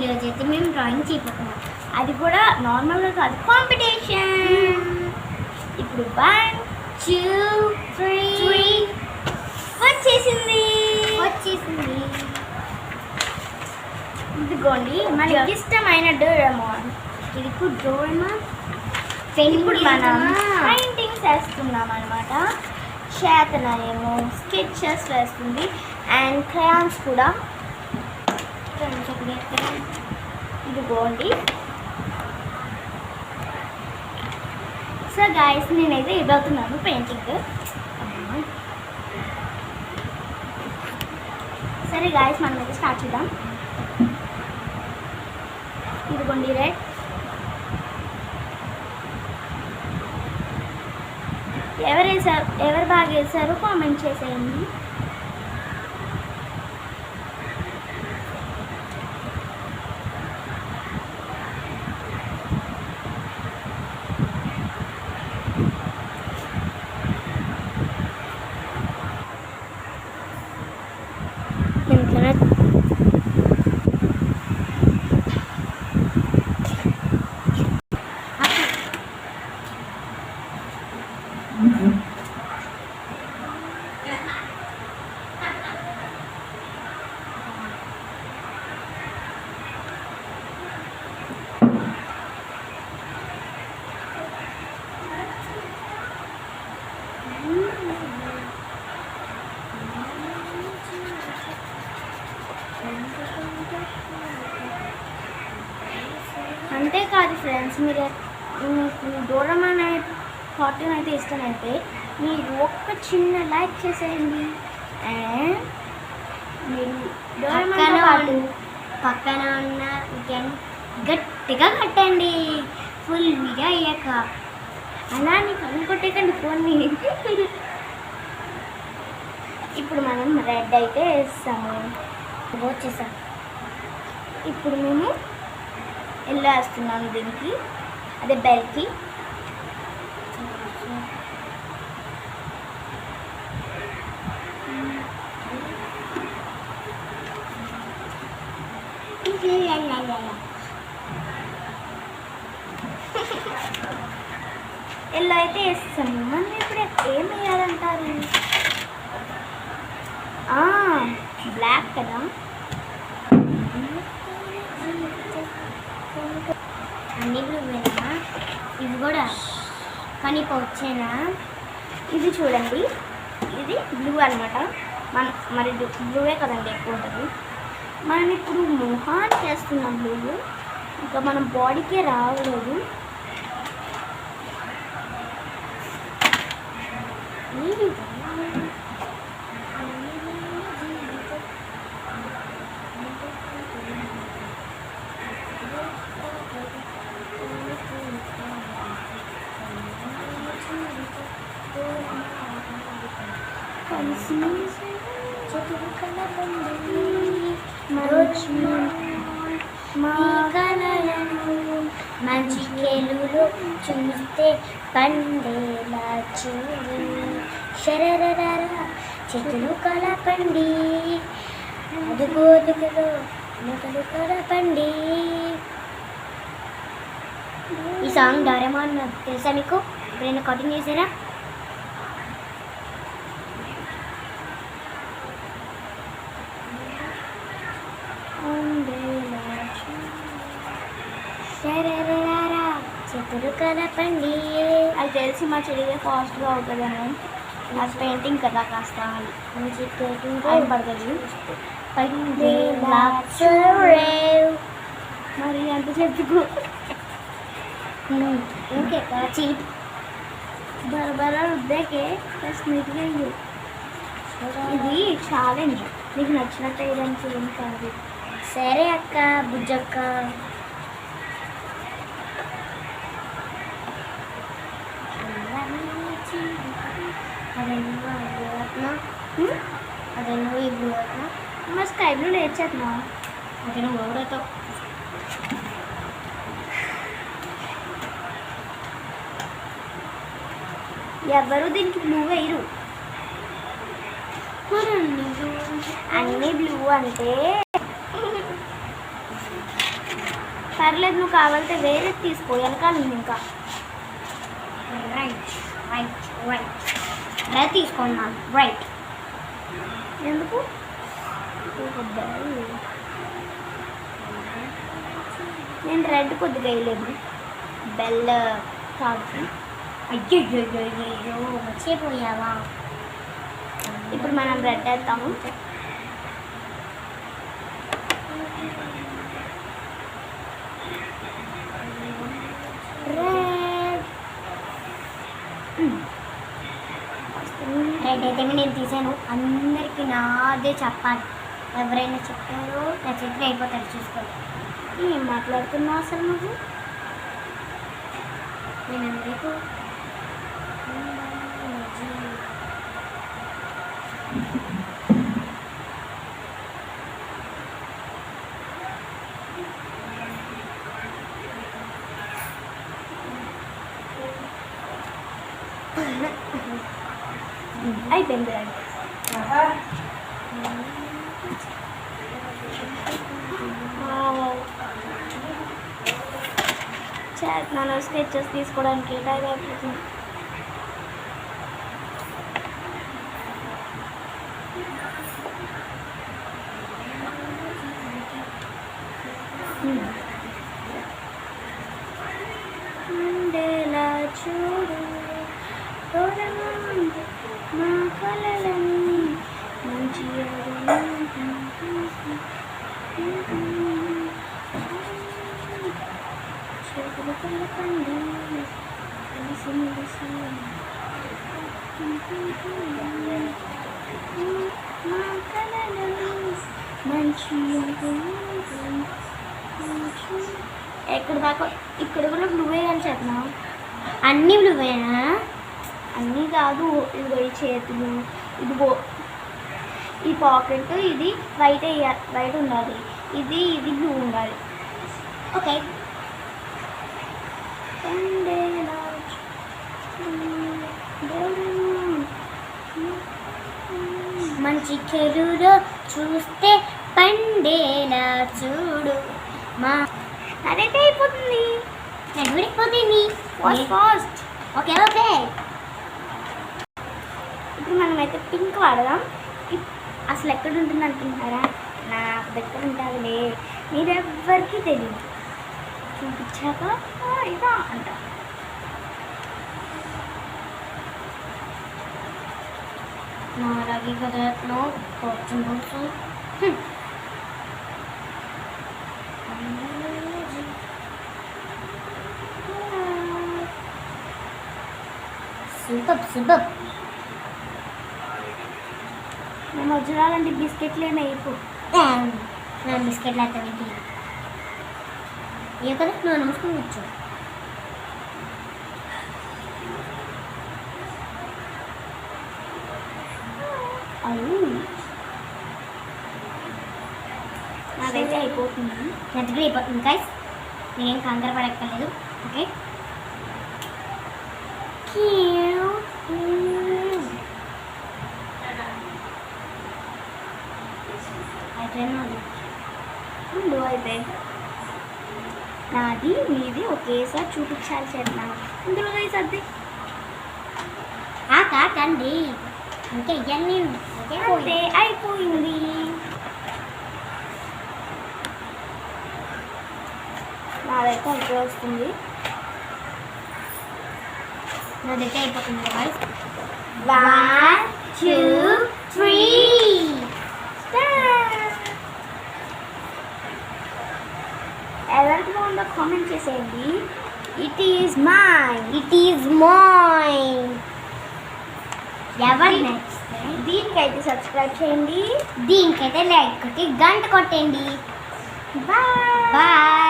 ఈరోజు అయితే మేము డ్రాయింగ్ చేయబోతున్నాం. అది కూడా నార్మల్గా కాదు, కాంపిటీషన్. ఇప్పుడు 1 2 3 వచ్చేసింది. ఇదిగోండి మనకి ఇష్టమైన డోరేమాన్. ఇది ఇప్పుడు డోరేమాన్. ఇప్పుడు మనం పెయింటింగ్స్ వేస్తున్నాం అనమాట. చేతన ఏమో స్కెచెస్ వేస్తుంది అండ్ క్రయాన్స్ కూడా. ఇదిగోండి. సో గాయస్ నేనైతే ఇదవుతున్నాను పెయింటింగ్. సరే గాయస్ మనం అయితే స్టార్ట్ చేద్దాం. ఇదిగోండి రెడ్. ఎవరు బాగా వేసారో కామెంట్ చేసేయండి. అంతేకాదు ఫ్రెండ్స్, మీకు డోరేమాన్ కార్టూన్ అయితే ఇష్టమైతే మీరు ఒక్క చిన్న లైక్ చేసేయండి. అండ్ మీరు డోరేమాన్ పక్కన ఉన్న గట్టిగా కట్టండి ఫుల్ వీడియో అయ్యాక. అలా నీకు అనుకొట్టేకండి ఫోన్ని. ఇప్పుడు మనం రెడ్ అయితే వేస్తాము. వచ్చేసాం. ఇప్పుడు మేము ఎల్లో వేస్తున్నాను దీనికి, అదే బెల్కి. ఎల్లో అయితే వేస్తాము. మనం ఇప్పుడు ఏం వేయాలంటారు? బ్లాక్ కదా. అన్ని బ్లూ వేనా? ఇది కూడా కానీ వచ్చేనా? ఇది చూడండి, ఇది బ్లూ అనమాట. మరి బ్లూవే కదండి ఎక్కువ ఉంటుంది. మనం ఇప్పుడు మొహాన్ని చేస్తున్నాం బ్లూ, ఇంకా మనం బాడీకే రావలేదు. మంచి కేలులో చూస్తే పండేలా చూడు, శరరరా చేతులు కలపండి, అదుగోదుగులో మొదలు కలపండి. ఈ సాంగ్ డోరేమాన్ తెలుసా మీకు? ఎప్పుడైనా కటింగ్ చేసారా? చేతులు కలపండి. అది తెలిసి మా చెల్లిగా ఫాస్ట్గా అవుతుందని నాకు పెయింటింగ్ కదా కాస్త పడుతుంది. మరి అంత చెప్పుకో ఓకే చీప్ బరబరా రుద్దాకే ప్లస్ నీట్గా ఇది ఛాలెంజ్. నీకు నచ్చినట్టు వేయడానికి ఏం కాదు. సరే అక్క బుజ్జక్క. అదే నువ్వు ఈ బ్లూ అవుతా, మా స్కై బ్లూ నేర్చేస్తున్నా. అదే నువ్వు ఎవడవుతావు. ఎవరు దీనికి బ్లూ వేయరు. అన్ని బ్లూ అంటే పర్లేదు, నువ్వు కావాలంటే వేరే తీసుకో, వెనకాల ఉంది ఇంకా. రైట్ రైట్ రైట్ రెడ్ తీసుకున్నాను. రైట్ ఎందుకు నేను రెడ్ కొద్దిగా వేయలేదు, బెల్ల కాదు. అయ్యో మర్చిపోయావా. ఇప్పుడు మనం రెడ్ వేస్తాము. రెడ్ అయితే నేను తీసాను. అందరికీ నాదే చెప్పాలి. ఎవరైనా చెప్పారో నా చేతిలో అయిపోతారు. చూసుకోండి. ఏం మాట్లాడుతున్నావు అసలు నువ్వు? నేను అందరికీ అయిపోయింది. చేస్తున్నాను స్కెచెస్ తీసుకోవడానికి టైం అయిపోతుంది. చూడు మా కలలని మంచి ఎక్కడ దాకా ఇక్కడ కూడా బ్లూవే అని చెప్పినావు. అన్నీ బ్లూవేనా? అన్నీ కాదు. ఇదిగో ఈ చేతులు, ఇదిగో ఈ పాకెట్, ఇది వైట్ వైట్ ఉండాలి, ఇది బ్లూ ఉండాలి. ఓకే. మంచి చెరువులో చూస్తే పండేలా చూడు మా. అదైతే అయిపోతుంది. అయిపోతుంది. ఫాస్ట్. Okay okay. ఇప్పుడు మనమైతే పింక్ వాడదాం. అసలు ఎక్కడ ఉంటుంది అనుకుంటున్నారా? నాకు దగ్గర ఉంటుందిలే, మీరెవ్వరికి తెలియదు. చూపించాక ఇదా అంట. నాలాగే కదా కొంచెం కొంచెం సూపర్ సూపర్. మేము వచ్చినాలంటే బిస్కెట్లేనా అయిపో. బిస్కెట్లు అయితే ఏ కదా నువ్వు నమస్కరించు. నాదైతే అయిపోతుంది. నెత్తగా అయిపోతుంది గైస్. నేనేం కంగారు పడక్కర్లేదు. ఓకే. ముందు అయితే నాది మీది ఒకేసారి చూపించాలి చేస్తున్నాను. ఇందులో గైస్ అద్దె కాకండి. ఇంకా ఇవన్నీ అంతే అయిపోయింది. నాదైతే అంతే వస్తుంది. నాదైతే అయిపోతుంది. 1 2 3 ఎవరికి బాగుందో కామెంట్ చేసేయండి. It is mine. ఎవరి నచ్చితే దీనికైతే సబ్స్క్రైబ్ చేయండి, దీనికైతే లైక్ కొట్టి గంట కొట్టండి. బాయ్.